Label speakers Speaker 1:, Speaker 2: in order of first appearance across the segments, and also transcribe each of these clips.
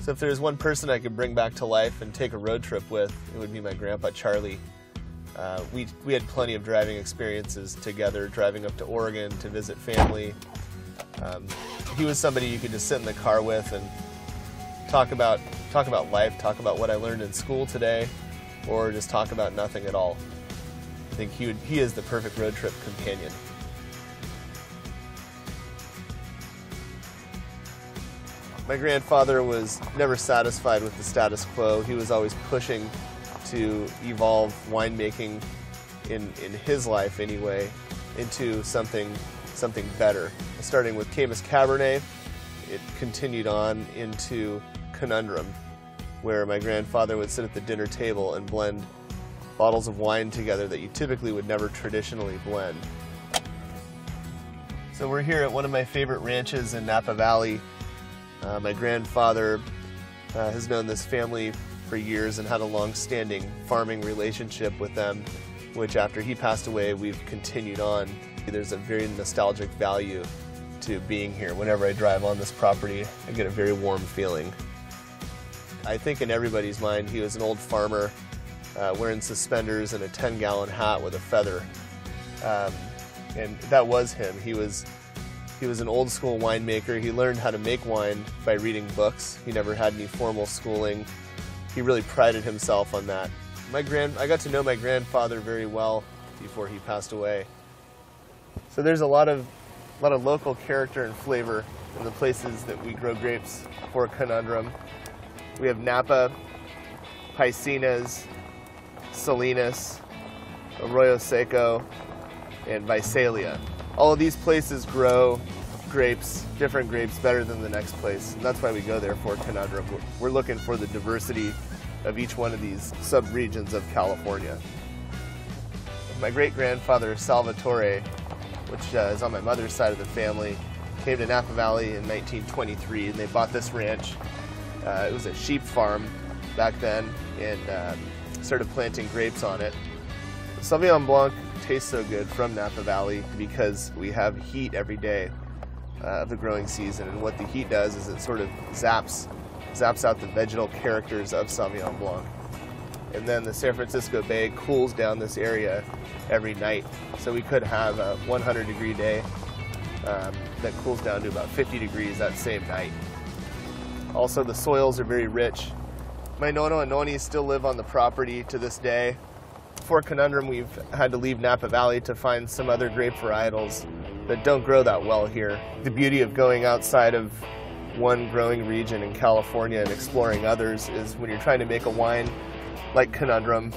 Speaker 1: So if there's one person I could bring back to life and take a road trip with, it would be my grandpa, Charlie. We had plenty of driving experiences together, driving up to Oregon to visit family. He was somebody you could just sit in the car with and talk about life, talk about what I learned in school today, or just talk about nothing at all. I think he is the perfect road trip companion. My grandfather was never satisfied with the status quo. He was always pushing to evolve winemaking in his life anyway into something better. Starting with Caymus Cabernet, it continued on into Conundrum, where my grandfather would sit at the dinner table and blend bottles of wine together that you typically would never traditionally blend. So we're here at one of my favorite ranches in Napa Valley. My grandfather has known this family for years and had a long-standing farming relationship with them, which after he passed away, we've continued on. There's a very nostalgic value to being here. Whenever I drive on this property, I get a very warm feeling. I think in everybody's mind, he was an old farmer wearing suspenders and a 10-gallon hat with a feather. And that was him. He was an old school winemaker. He learned how to make wine by reading books. He never had any formal schooling. He really prided himself on that. I got to know my grandfather very well before he passed away. So there's a lot of local character and flavor in the places that we grow grapes for Conundrum. We have Napa, Piscinas, Salinas, Arroyo Seco, and Visalia. All of these places grow grapes, different grapes, better than the next place. And that's why we go there for Conundrum. We're looking for the diversity of each one of these sub-regions of California. My great-grandfather, Salvatore, which is on my mother's side of the family, came to Napa Valley in 1923, and they bought this ranch. It was a sheep farm back then, and started planting grapes on it. Sauvignon Blanc tastes so good from Napa Valley because we have heat every day of the growing season, and what the heat does is it sort of zaps out the vegetal characters of Sauvignon Blanc. And then the San Francisco Bay cools down this area every night, so we could have a 100-degree day that cools down to about 50 degrees that same night. Also, the soils are very rich. My nono and noni still live on the property to this day. For Conundrum, we've had to leave Napa Valley to find some other grape varietals that don't grow that well here. The beauty of going outside of one growing region in California and exploring others is when you're trying to make a wine like Conundrum,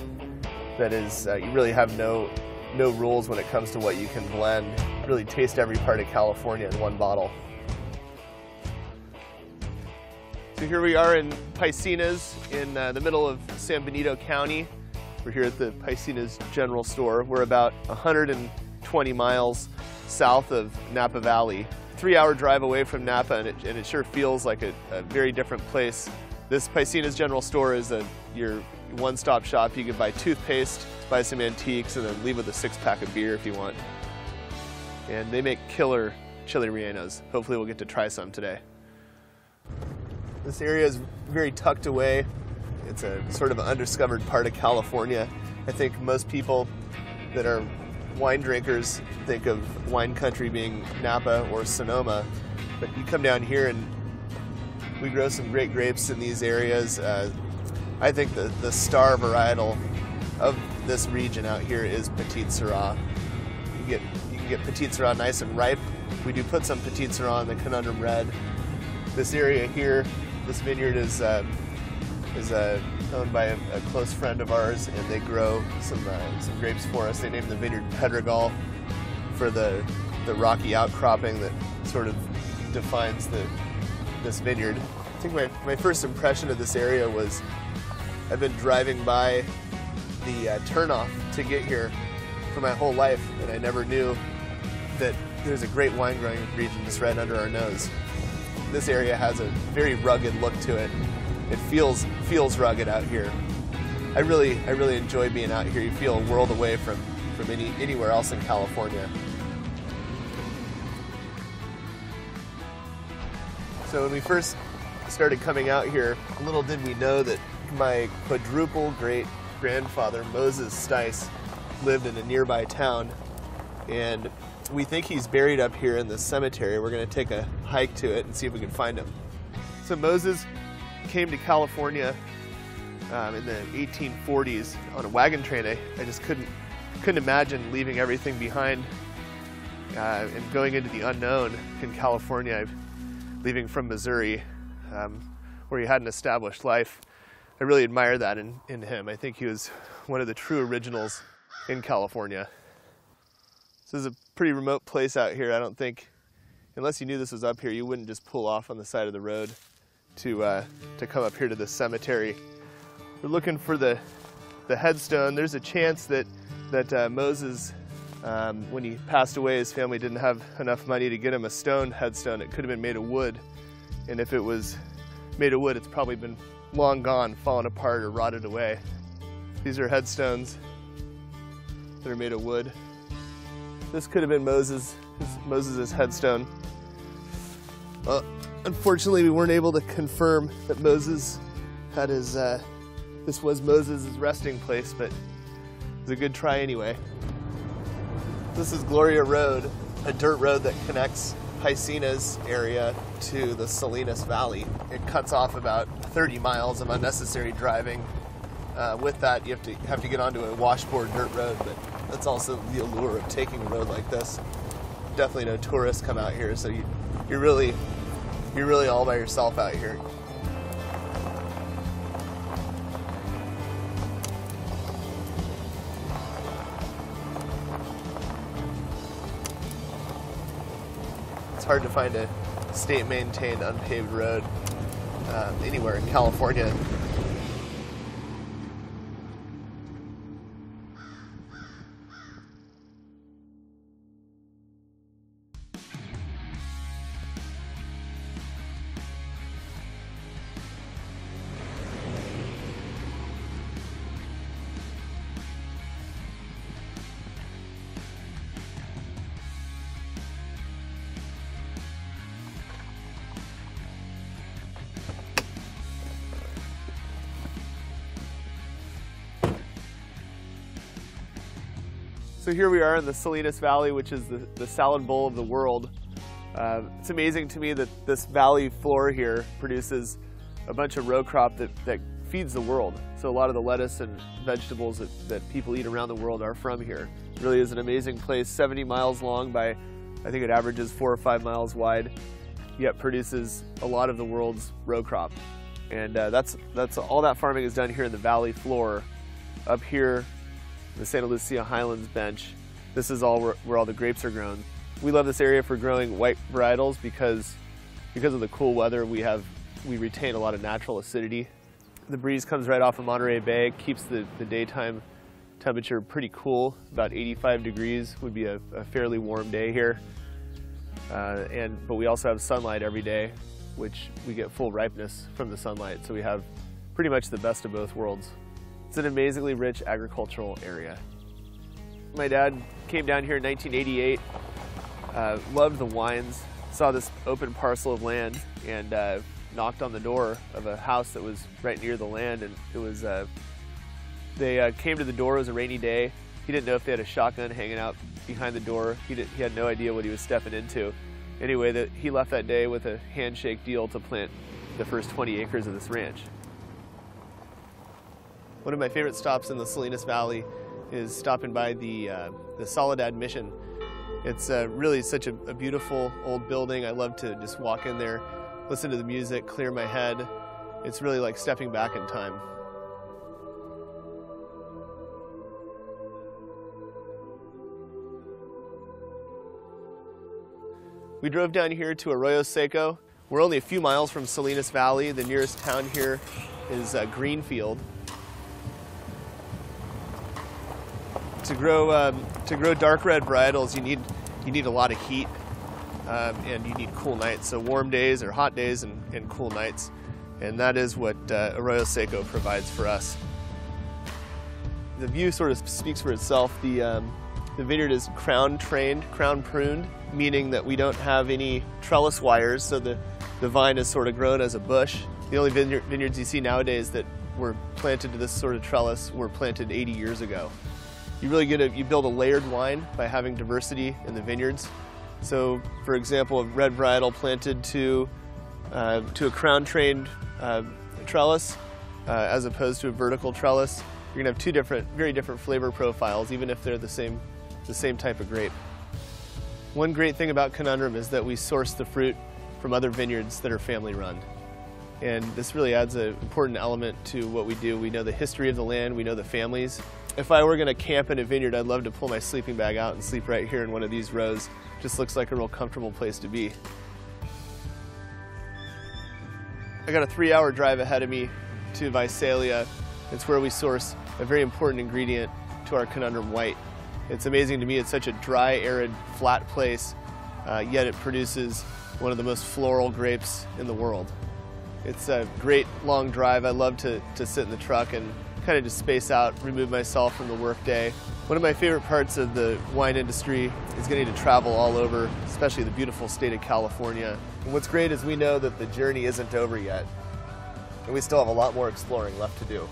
Speaker 1: that is, you really have no rules when it comes to what you can blend. Really taste every part of California in one bottle. So here we are in Piscinas in the middle of San Benito County. We're here at the Piscinas General Store. We're about 120 miles south of Napa Valley. 3-hour drive away from Napa, and it sure feels like a very different place. This Piscinas General Store is your one-stop shop. You can buy toothpaste, buy some antiques, and then leave with a 6-pack of beer if you want. And they make killer chili rellenos. Hopefully we'll get to try some today. This area is very tucked away. It's a sort of an undiscovered part of California. I think most people that are wine drinkers think of wine country being Napa or Sonoma, but you come down here and we grow some great grapes in these areas. I think the star varietal of this region out here is Petite Sirah. You can get Petite Sirah nice and ripe. We do put some Petite Sirah in the Conundrum Red. This area here, this vineyard is owned by a close friend of ours, and they grow some grapes for us. They named the vineyard Pedregal for the rocky outcropping that sort of defines this vineyard. I think my first impression of this area was I've been driving by the turnoff to get here for my whole life, and I never knew that there's a great wine growing region just right under our nose. This area has a very rugged look to it. It feels rugged out here. I really enjoy being out here. You feel a world away from anywhere else in California. So when we first started coming out here, little did we know that my quadruple great grandfather, Moses Stice, lived in a nearby town, and we think he's buried up here in this cemetery. We're going to take a hike to it and see if we can find him. So Moses came to California in the 1840s on a wagon train. I just couldn't imagine leaving everything behind and going into the unknown in California, leaving from Missouri, where he had an established life. I really admire that in him. I think he was one of the true originals in California. This is a pretty remote place out here. I don't think, unless you knew this was up here, you wouldn't just pull off on the side of the road to come up here to this cemetery. We're looking for the headstone. There's a chance that Moses, when he passed away, his family didn't have enough money to get him a stone headstone. It could have been made of wood, and if it was made of wood, it's probably been long gone, fallen apart, or rotted away. These are headstones that are made of wood. This could have been Moses' headstone. Unfortunately, we weren't able to confirm that Moses had his, this was Moses' resting place, but it was a good try anyway. This is Gloria Road, a dirt road that connects Piscina's area to the Salinas Valley. It cuts off about 30 miles of unnecessary driving. With that, you have to get onto a washboard dirt road, but that's also the allure of taking a road like this. Definitely no tourists come out here, so you're really all by yourself out here. It's hard to find a state-maintained unpaved road anywhere in California. So here we are in the Salinas Valley, which is the salad bowl of the world. It's amazing to me that this valley floor here produces a bunch of row crop that feeds the world. So a lot of the lettuce and vegetables that people eat around the world are from here. It really is an amazing place, 70 miles long by, I think it averages 4 or 5 miles wide, yet produces a lot of the world's row crop. And that's all that farming is done here in the valley floor. Up here, the Santa Lucia Highlands bench, this is all where all the grapes are grown. We love this area for growing white varietals because of the cool weather. We retain a lot of natural acidity. The breeze comes right off of Monterey Bay, keeps the daytime temperature pretty cool. About 85 degrees would be a fairly warm day here. But we also have sunlight every day, which we get full ripeness from the sunlight. So we have pretty much the best of both worlds. It's an amazingly rich agricultural area. My dad came down here in 1988, loved the wines, saw this open parcel of land, and knocked on the door of a house that was right near the land. And it was, they came to the door. It was a rainy day. He didn't know if they had a shotgun hanging out behind the door. He had no idea what he was stepping into. Anyway, he left that day with a handshake deal to plant the first 20 acres of this ranch. One of my favorite stops in the Salinas Valley is stopping by the Soledad Mission. It's really such a beautiful old building. I love to just walk in there, listen to the music, clear my head. It's really like stepping back in time. We drove down here to Arroyo Seco. We're only a few miles from Salinas Valley. The nearest town here is Greenfield. To grow dark red varietals, you need a lot of heat, and you need cool nights. So warm days or hot days and cool nights, and that is what Arroyo Seco provides for us. The view sort of speaks for itself. The vineyard is crown pruned, meaning that we don't have any trellis wires. So the The vine is sort of grown as a bush. The only vineyards you see nowadays that were planted to this sort of trellis were planted 80 years ago. You really you build a layered wine by having diversity in the vineyards. So, for example, a red varietal planted to a crown-trained trellis as opposed to a vertical trellis, you're gonna have two very different flavor profiles, even if they're the same type of grape. One great thing about Conundrum is that we source the fruit from other vineyards that are family-run. And this really adds an important element to what we do. We know the history of the land, we know the families. If I were gonna camp in a vineyard, I'd love to pull my sleeping bag out and sleep right here in one of these rows. Just looks like a real comfortable place to be. I got a 3-hour drive ahead of me to Visalia. It's where we source a very important ingredient to our Conundrum White. It's amazing to me, it's such a dry, arid, flat place, yet it produces one of the most floral grapes in the world. It's a great long drive. I love to sit in the truck and kind of just space out, remove myself from the workday. One of my favorite parts of the wine industry is getting to travel all over, especially the beautiful state of California. And what's great is we know that the journey isn't over yet, and we still have a lot more exploring left to do.